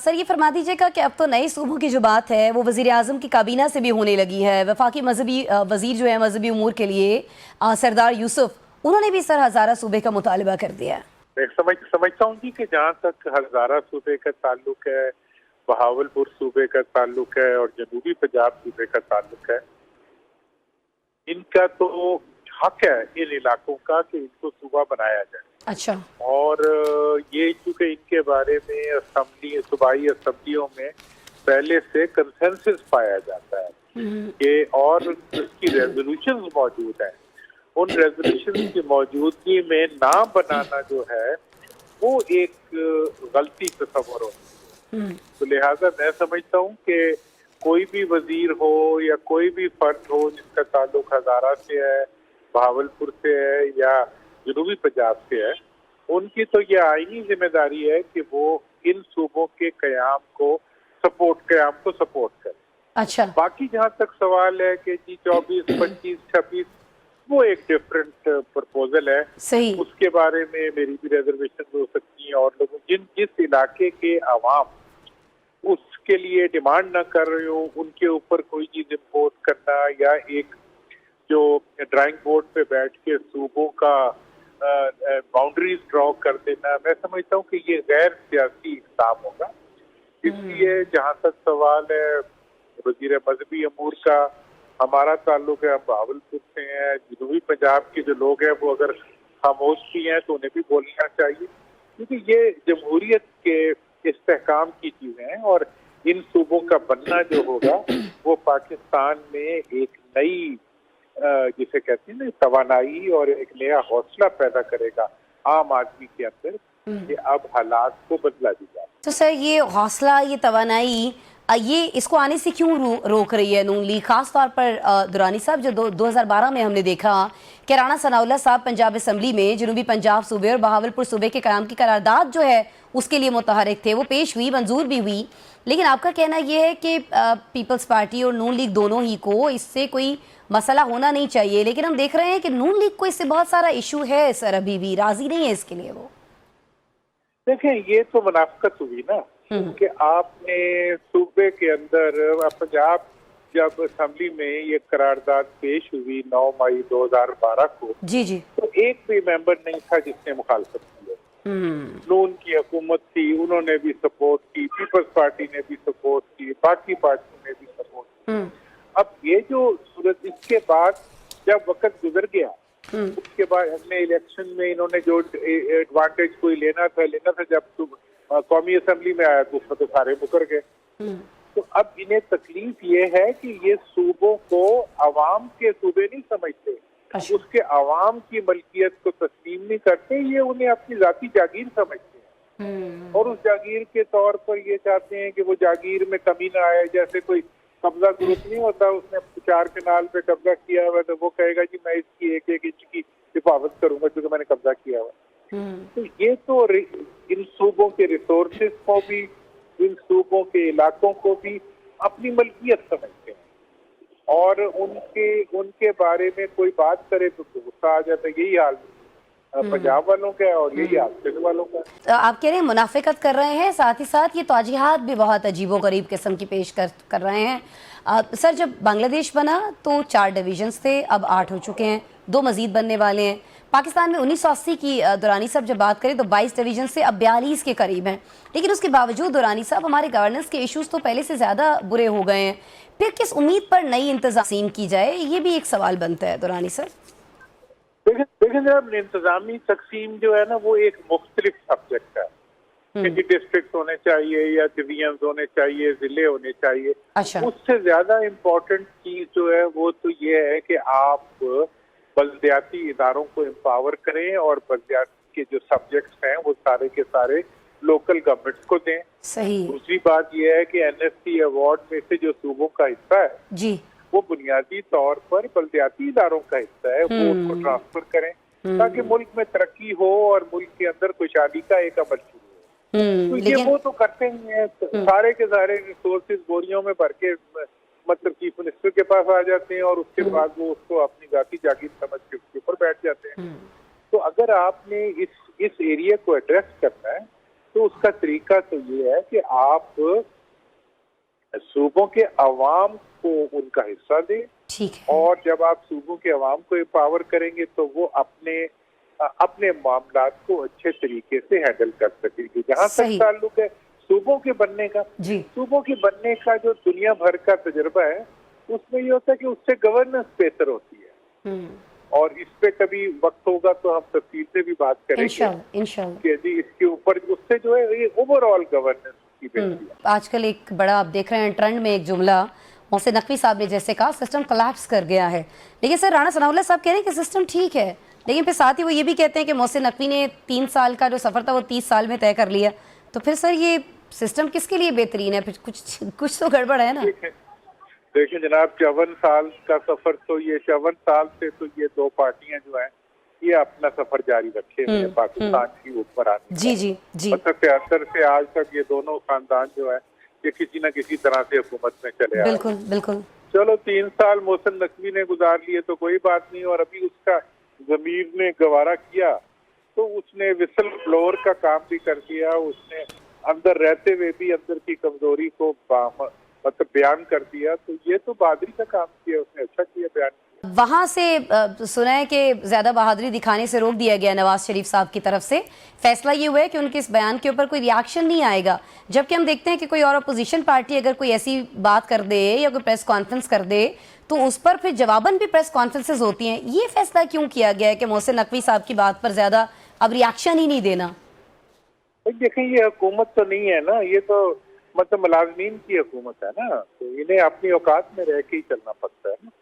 Sir ये फरमा दीजिएगा कि अब तो नए सूबों की जो बात है वो वज़ीर आज़म की काबीना से भी होने लगी है। वफाकी मजहबी वज़ीर जो है मजहबी उमूर के लिए सरदार यूसुफ, उन्होंने भी सर हज़ारा सूबे का मुतालबा कर दिया है। मैं समझता हूँ कि जहाँ तक हज़ारा सूबे का ताल्लुक है, बहावलपुर सूबे का ताल्लुक है और जनूबी पंजाब सूबे का ताल्लुक है, इनका तो हक है इन इलाकों का कि इनको सूबा बनाया जाए। अच्छा। और ये चूँकि इनके बारे में सूबाई असम्बलियों में पहले से कंसेंसस पाया जाता है कि और उसकी रेजोल्यूशंस मौजूद हैं, उन रेजोल्यूशंस की मौजूदगी में नाम बनाना जो है वो एक गलती तस्वर होती है। तो लिहाजा मैं समझता हूँ कि कोई भी वजीर हो या कोई भी फर्द हो जिसका ताल्लुक हज़ारा से है, बहावलपुर से है या जनूबी पंजाब से है, उनकी तो ये आईनी जिम्मेदारी है कि वो इन सूबों के क़याम को सपोर्ट करें। अच्छा। बाकी जहाँ तक सवाल है कि जी 24, 25, 26 वो एक डिफरेंट प्रपोजल है। सही। उसके बारे में मेरी भी रिजर्वेशन हो सकती है और लोगों जिस इलाके के अवाम उसके लिए डिमांड न कर रहे हो उनके ऊपर कोई चीज इम्पोज करना या एक जो ड्राइंग बोर्ड पे बैठ के सूबों का बाउंड्रीज ड्रॉ कर देना, मैं समझता हूँ कि ये गैर सियासी इक़दाम होगा। इसलिए जहाँ तक सवाल है वज़ीर मजहबी अमूर का, हमारा ताल्लुक है, हम बहावलपुर से हैं, जनूबी पंजाब के जो लोग हैं वो अगर खामोश भी हैं तो उन्हें भी बोलना चाहिए, क्योंकि ये जमहूरियत के इस्तेहकाम की चीजें हैं और इन सूबों का बनना जो होगा वो पाकिस्तान में एक नई जिसे कहते हैं ना तवानाई और एक नया हौसला पैदा करेगा आम आदमी के अंदर कि अब हालात को बदला भी जाए। तो सर ये हौसला, ये तवानाई, ये इसको आने से क्यों रोक रही है नून लीग, खास तौर पर दुरानी साहब? जो 2012 में हमने देखा कि राणा सनाउल्लाह साहब पंजाब असम्बली में जनूबी पंजाब सूबे और बहावलपुर सूबे के क़याम की करारदाद जो है उसके लिए मुतहरिक थे, वो पेश हुई, मंजूर भी हुई, लेकिन आपका कहना यह है कि पीपल्स पार्टी और नून लीग दोनों ही को इससे कोई मसला होना नहीं चाहिए, लेकिन हम देख रहे हैं कि नून लीग को इससे बहुत सारा इशू है सर, अभी भी राजी नहीं है इसके लिए। वो देखें, ये तो मुनाफिकत हुई ना कि आपने सूबे के अंदर पंजाब जब असम्बली में ये करारदाद पेश हुई 9 मई 2012 को, जी, तो एक भी मेंबर नहीं था जिसने मुखालफत की है। नून की हुकूमत थी, उन्होंने भी सपोर्ट की, पीपल्स पार्टी ने भी सपोर्ट की, बाकी पार्टियों ने भी सपोर्ट की। अब ये जो सूरत, इसके बाद जब वक्त गुजर गया उसके बाद हमने इलेक्शन में इन्होंने जो एडवांटेज कोई लेना था जब कौमी असम्बली में आया तो उसमें तो सारे मुकर गए। तो अब इन्हें तकलीफ ये है कि ये सूबों को अवाम के सूबे नहीं समझते, उसके अवाम की मलकियत को तस्लीम नहीं करते, ये उन्हें अपनी जाती जागीर समझते हैं और उस जागीर के तौर पर ये चाहते हैं कि वो जागीर में कमी ना आए। जैसे कोई कब्जा ग्रुप नहीं होता, उसने 4 कनाल पे कब्जा किया हुआ तो वो कहेगा कि मैं इसकी एक इंच की हिफाजत करूंगा क्योंकि मैंने कब्जा किया हुआ। तो ये तो इन सूबों के रिसोर्सेज को भी, इन सूबों के इलाकों को भी अपनी मलकियत समझते हैं और उनके बारे में कोई बात करे तो गुस्सा आ जाता है। यही हाल पंजाब वालों का और यही हाल सिंध वालों का। आप कह रहे हैं मुनाफिकत कर रहे हैं, साथ ही साथ ये तौजीहात भी बहुत अजीबो गरीब किस्म की पेश कर रहे हैं। सर जब बांग्लादेश बना तो 4 डिवीजन्स थे, अब 8 हो चुके हैं, 2 मजीद बनने वाले हैं। पाकिस्तान में 1980 की दुरानी साहब जब बात करें तो 22 डिवीजन से अब 42 के करीब हैं, लेकिन उसके बावजूद दुरानी साहब हमारे गवर्नेंस के इश्यूज तो पहले से ज़्यादा बुरे हो गए हैं। फिर किस उम्मीद पर नई इंतज़ाम की जाए, ये भी एक सवाल बनता है दुरानी सर। देखें जनाब, इंतजामी तकसीम जो है ना वो एक मुख्तलिफ सब्जेक्ट है कि डिस्ट्रिक्ट होने चाहिए या डिवीजन होने चाहिए, जिले होने चाहिए। अच्छा। उससे ज्यादा इम्पोर्टेंट चीज जो है वो तो ये है कि आप बल्दियाती इदारों को एम्पावर करें और बल्दियाती के जो सब्जेक्ट्स हैं वो सारे के सारे लोकल गवर्नमेंट्स को दें। सही। दूसरी बात यह है कि एनएससी अवार्ड में से जो सूबों का हिस्सा है जी, वो बुनियादी तौर पर बल्दियाती इदारों का हिस्सा है, वो उसको ट्रांसफर करें ताकि मुल्क में तरक्की हो और मुल्क के अंदर खुशहाली का एक अमल शुरू हो। तो ये वो तो करते ही हैं, सारे के सारे रिसोर्सेज बोरियों में भर के मतलब चीफ मिनिस्टर के पास आ जाते हैं और उसके बाद वो उसको अपनी जाती जागीर समझ के उसके ऊपर बैठ जाते हैं। तो अगर आपने इस एरिया को एड्रेस करना है تو اس کا طریقہ تو یہ ہے کہ آپ صوبوں کے عوام کو ان کا حصہ دیں، ٹھیک ہے، اور جب آپ صوبوں کے عوام کو امپاور کریں گے تو وہ اپنے معاملات کو اچھے طریقے سے ہینڈل کر سکیں گے. جہاں تک صحیح. تعلق ہے صوبوں کے بننے کا، جی صوبوں کے بننے کا جو دنیا بھر کا تجربہ ہے اس میں یہ ہوتا ہے کہ اس سے گورننس بہتر ہوتی ہے. اور اس پہ کبھی وقت ہوگا تو ہم تفصیل سے بھی بات کریں گے انشاءاللہ انشاءاللہ. کہ جی اس کے اوپر اس سے جو ہے یہ اوور آل گورننس کی بہتری ہے. آج کل ایک بڑا آپ دیکھ رہے ہیں ٹرینڈ میں ایک جملہ محسن نقوی صاحب نے جیسے کہا سسٹم کلیپس کر گیا ہے، لیکن سر رانا ثناء اللہ صاحب کہہ رہے ہیں کہ سسٹم ٹھیک ہے، لیکن پھر ساتھ ہی وہ یہ بھی کہتے ہیں کہ محسن نقوی نے 3 سال کا جو سفر تھا وہ 30 سال میں طے کر لیا. تو پھر سر یہ سسٹم کس کے لیے بہترین ہے؟ پھر کچھ تو گڑبڑ ہے نا. دیکھیں جناب 54 سال کا سفر تو یہ 54 سال سے تو یہ دو پارٹیاں جو ہیں یہ اپنا سفر جاری رکھے ہوئے ہیں پاکستان کی حکمرانی. جی جی جی. مطلب 73 سے آج تک یہ دونوں خاندان جو ہے یہ کسی نہ کسی طرح سے حکومت میں چلے آئے. بالکل بالکل. چلو 3 سال محسن نقوی نے گزار لیے تو کوئی بات نہیں، اور ابھی اس کا ضمیر نے گوارا کیا تو اس نے وسل بلور کا کام بھی کر دیا. اس نے اندر رہتے ہوئے بھی اندر کی کمزوری کو مطلب بیان کر دیا. تو یہ تو بہادری کا کام کیا اس نے، اچھا کیا بیان کیا. وہاں سے سنا ہے کہ زیادہ بہادری دکھانے سے روک دیا گیا نواز شریف صاحب کی طرف سے. فیصلہ یہ ہوا ہے کہ ان کے اس بیان کے اوپر کوئی ریاکشن نہیں آئے گا، جبکہ ہم دیکھتے ہیں کہ کوئی اور اپوزیشن پارٹی اگر کوئی ایسی بات کر دے یا کوئی پریس کانفرنس کر دے تو اس پر پھر جواباً بھی پریس کانفرنسز ہوتی ہیں. یہ فیصلہ کیوں کیا گیا ہے کہ محسن نقوی صاحب کی بات پر زیادہ اب ریاکشن ہی نہیں دینا؟ دیکھیں یہ حکومت تو نہیں ہے نا، یہ تو مطلب ملازمین کی حکومت ہے نا، تو انہیں اپنی اوقات میں رہ کے ہی چلنا پڑتا ہے نا.